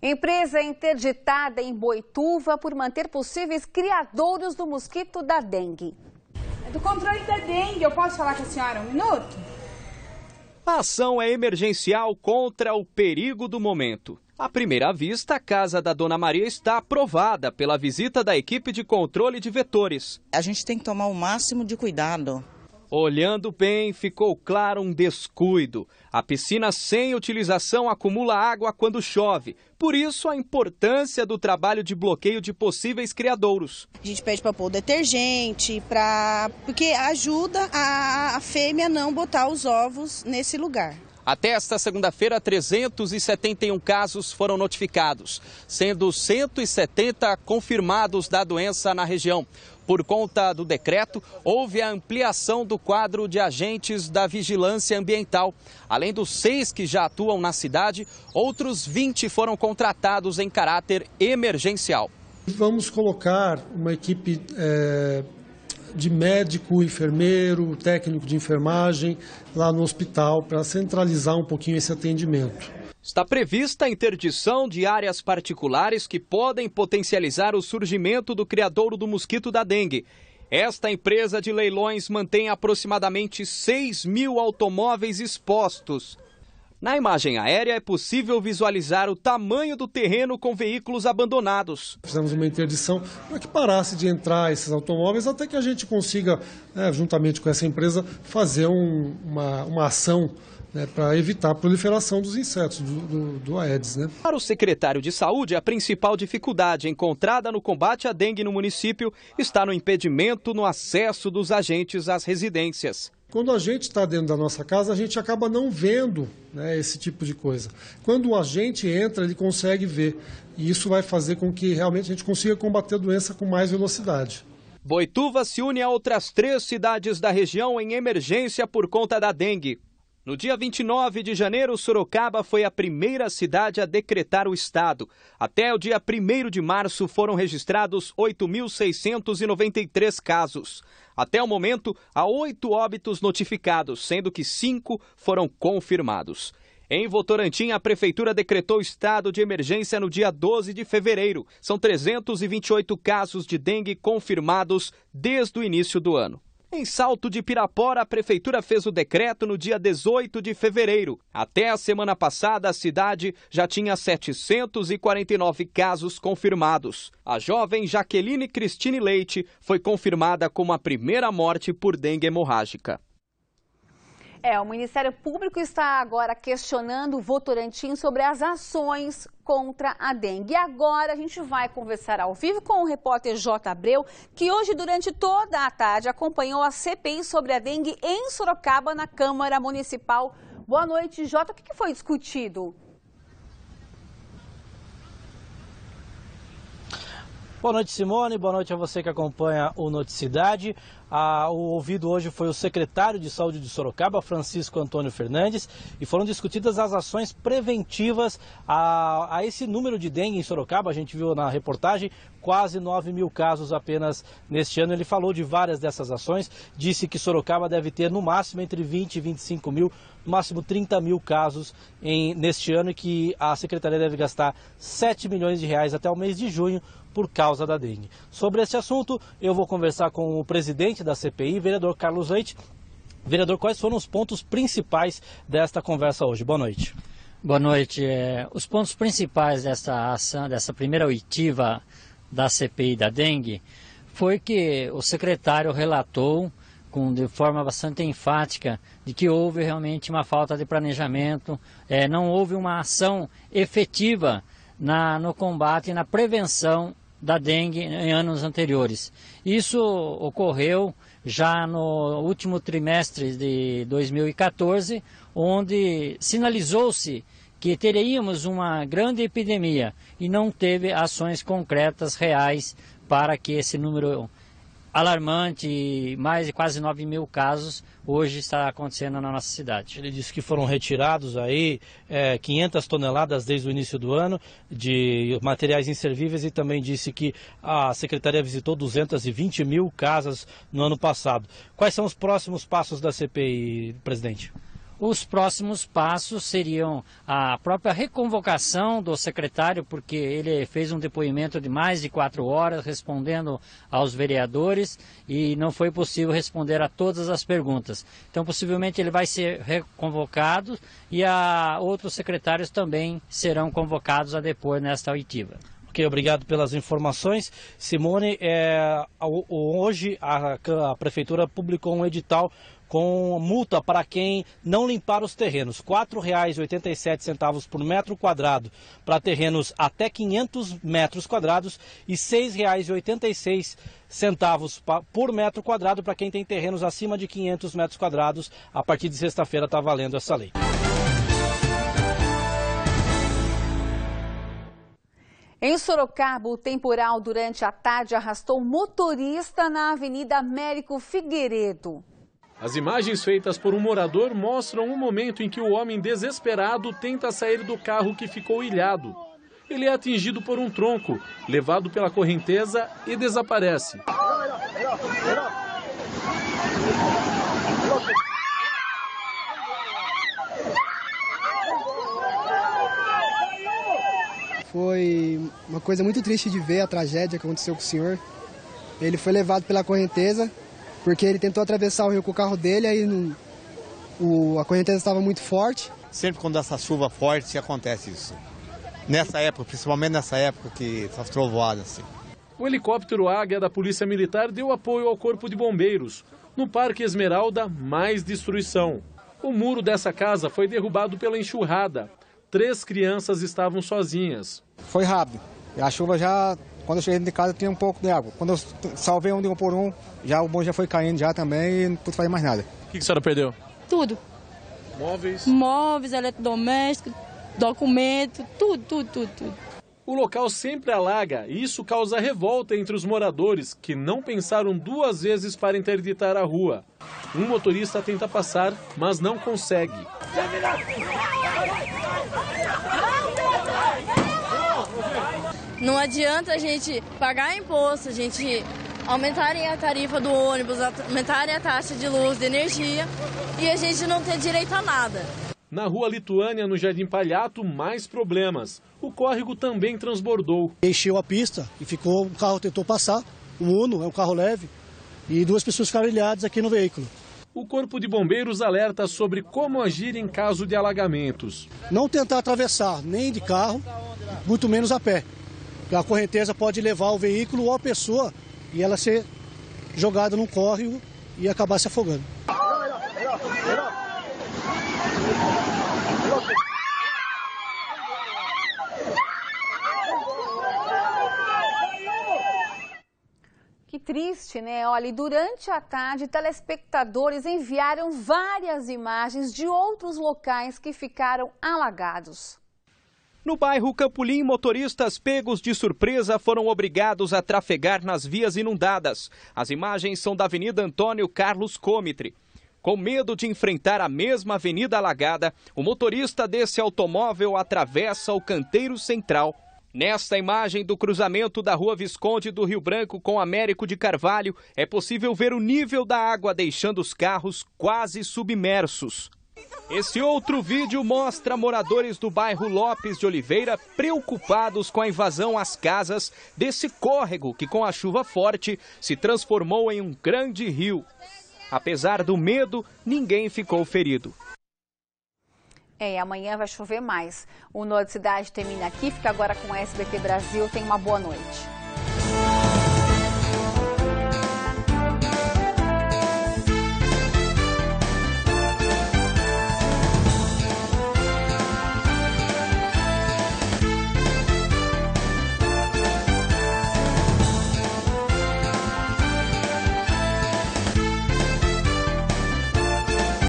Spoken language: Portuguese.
Empresa interditada em Boituva por manter possíveis criadouros do mosquito da dengue. É do controle da dengue. Eu posso falar com a senhora um minuto? A ação é emergencial contra o perigo do momento. À primeira vista, a casa da Dona Maria está aprovada pela visita da equipe de controle de vetores. A gente tem que tomar o máximo de cuidado. Olhando bem, ficou claro um descuido. A piscina sem utilização acumula água quando chove. Por isso, a importância do trabalho de bloqueio de possíveis criadouros. A gente pede para pôr detergente, porque ajuda a fêmea não botar os ovos nesse lugar. Até esta segunda-feira, 371 casos foram notificados, sendo 170 confirmados da doença na região. Por conta do decreto, houve a ampliação do quadro de agentes da vigilância ambiental. Além dos 6 que já atuam na cidade, outros 20 foram contratados em caráter emergencial. Vamos colocar uma equipe de médico, enfermeiro, técnico de enfermagem lá no hospital para centralizar um pouquinho esse atendimento. Está prevista a interdição de áreas particulares que podem potencializar o surgimento do criadouro do mosquito da dengue. Esta empresa de leilões mantém aproximadamente 6.000 automóveis expostos. Na imagem aérea é possível visualizar o tamanho do terreno com veículos abandonados. Fizemos uma interdição para que parasse de entrar esses automóveis até que a gente consiga, juntamente com essa empresa, fazer uma ação para evitar a proliferação dos insetos, do Aedes. Para o secretário de Saúde, a principal dificuldade encontrada no combate à dengue no município está no impedimento no acesso dos agentes às residências. Quando a gente está dentro da nossa casa, a gente acaba não vendo esse tipo de coisa. Quando o agente entra, ele consegue ver. E isso vai fazer com que realmente a gente consiga combater a doença com mais velocidade. Boituva se une a outras 3 cidades da região em emergência por conta da dengue. No dia 29 de janeiro, Sorocaba foi a primeira cidade a decretar o estado. Até o dia 1º de março foram registrados 8.693 casos. Até o momento, há 8 óbitos notificados, sendo que 5 foram confirmados. Em Votorantim, a Prefeitura decretou estado de emergência no dia 12 de fevereiro. São 328 casos de dengue confirmados desde o início do ano. Em Salto de Pirapora, a Prefeitura fez o decreto no dia 18 de fevereiro. Até a semana passada, a cidade já tinha 749 casos confirmados. A jovem Jaqueline Cristine Leite foi confirmada como a primeira morte por dengue hemorrágica. O Ministério Público está agora questionando o Votorantim sobre as ações contra a dengue. E agora a gente vai conversar ao vivo com o repórter J. Abreu, que hoje, durante toda a tarde, acompanhou a CPI sobre a dengue em Sorocaba, na Câmara Municipal. Boa noite, Jota. O que foi discutido? Boa noite, Simone. Boa noite a você que acompanha o Noticidade. O ouvido hoje foi o secretário de Saúde de Sorocaba, Francisco Antônio Fernandes, e foram discutidas as ações preventivas a esse número de dengue em Sorocaba. A gente viu na reportagem quase 9.000 casos apenas neste ano. Ele falou de várias dessas ações, disse que Sorocaba deve ter no máximo entre 20 e 25 mil, no máximo 30 mil casos neste ano, e que a Secretaria deve gastar 7 milhões de reais até o mês de junho por causa da dengue. Sobre esse assunto, eu vou conversar com o presidente da CPI, vereador Carlos Leite. Vereador, quais foram os pontos principais desta conversa hoje? Boa noite. Boa noite. Os pontos principais dessa ação, dessa primeira oitiva da CPI da dengue, foi que o secretário relatou de forma bastante enfática de que houve realmente uma falta de planejamento, não houve uma ação efetiva no combate e na prevenção da dengue em anos anteriores. Isso ocorreu já no último trimestre de 2014, onde sinalizou-se que teríamos uma grande epidemia e não teve ações concretas, reais, para que esse número alarmante, mais de quase 9.000 casos, hoje está acontecendo na nossa cidade. Ele disse que foram retirados aí 500 toneladas desde o início do ano de materiais inservíveis, e também disse que a Secretaria visitou 220 mil casas no ano passado. Quais são os próximos passos da CPI, presidente? Os próximos passos seriam a própria reconvocação do secretário, porque ele fez um depoimento de mais de 4 horas respondendo aos vereadores e não foi possível responder a todas as perguntas. Então, possivelmente, ele vai ser reconvocado e outros secretários também serão convocados a depor nesta oitiva. Ok, obrigado pelas informações. Simone, hoje a Prefeitura publicou um edital com multa para quem não limpar os terrenos. R$ 4,87 por metro quadrado para terrenos até 500 metros quadrados e R$ 6,86 por metro quadrado para quem tem terrenos acima de 500 metros quadrados. A partir de sexta-feira está valendo essa lei. Em Sorocaba, o temporal durante a tarde arrastou um motorista na Avenida Américo Figueiredo. As imagens feitas por um morador mostram um momento em que o homem desesperado tenta sair do carro que ficou ilhado. Ele é atingido por um tronco, levado pela correnteza e desaparece. Foi uma coisa muito triste de ver a tragédia que aconteceu com o senhor. Ele foi levado pela correnteza, porque ele tentou atravessar o rio com o carro dele, aí a correnteza estava muito forte. Sempre quando essa chuva forte acontece isso. Nessa época, principalmente nessa época que essas trovoadas assim. O helicóptero Águia da Polícia Militar deu apoio ao Corpo de Bombeiros. No Parque Esmeralda, mais destruição. O muro dessa casa foi derrubado pela enxurrada. 3 crianças estavam sozinhas. Foi rápido. A chuva já, quando eu cheguei dentro de casa, tinha um pouco de água. Quando eu salvei um por um, já o bonde já foi caindo já também e não pude fazer mais nada. O que a senhora perdeu? Tudo. Móveis? Móveis, eletrodomésticos, documento, tudo. O local sempre alaga e isso causa revolta entre os moradores que não pensaram 2 vezes para interditar a rua. Um motorista tenta passar, mas não consegue. Não adianta a gente pagar imposto, a gente aumentarem a tarifa do ônibus, aumentarem a taxa de luz, de energia e a gente não ter direito a nada. Na Rua Lituânia, no Jardim Palhato, mais problemas. O córrego também transbordou. Encheu a pista e ficou, o carro tentou passar, um Uno, é um carro leve, e 2 pessoas ficaram ilhadas aqui no veículo. O Corpo de Bombeiros alerta sobre como agir em caso de alagamentos. Não tentar atravessar nem de carro, muito menos a pé. A correnteza pode levar o veículo ou a pessoa e ela ser jogada num córrego e acabar se afogando. Que triste, né? Olha, e durante a tarde, telespectadores enviaram várias imagens de outros locais que ficaram alagados. No bairro Campolim, motoristas pegos de surpresa foram obrigados a trafegar nas vias inundadas. As imagens são da Avenida Antônio Carlos Comitre. Com medo de enfrentar a mesma avenida alagada, o motorista desse automóvel atravessa o canteiro central. Nesta imagem do cruzamento da Rua Visconde do Rio Branco com Américo de Carvalho, é possível ver o nível da água deixando os carros quase submersos. Esse outro vídeo mostra moradores do bairro Lopes de Oliveira preocupados com a invasão às casas desse córrego que, com a chuva forte, se transformou em um grande rio. Apesar do medo, ninguém ficou ferido. Amanhã vai chover mais. O Noticidádio termina aqui, fica agora com o SBT Brasil. Tenha uma boa noite.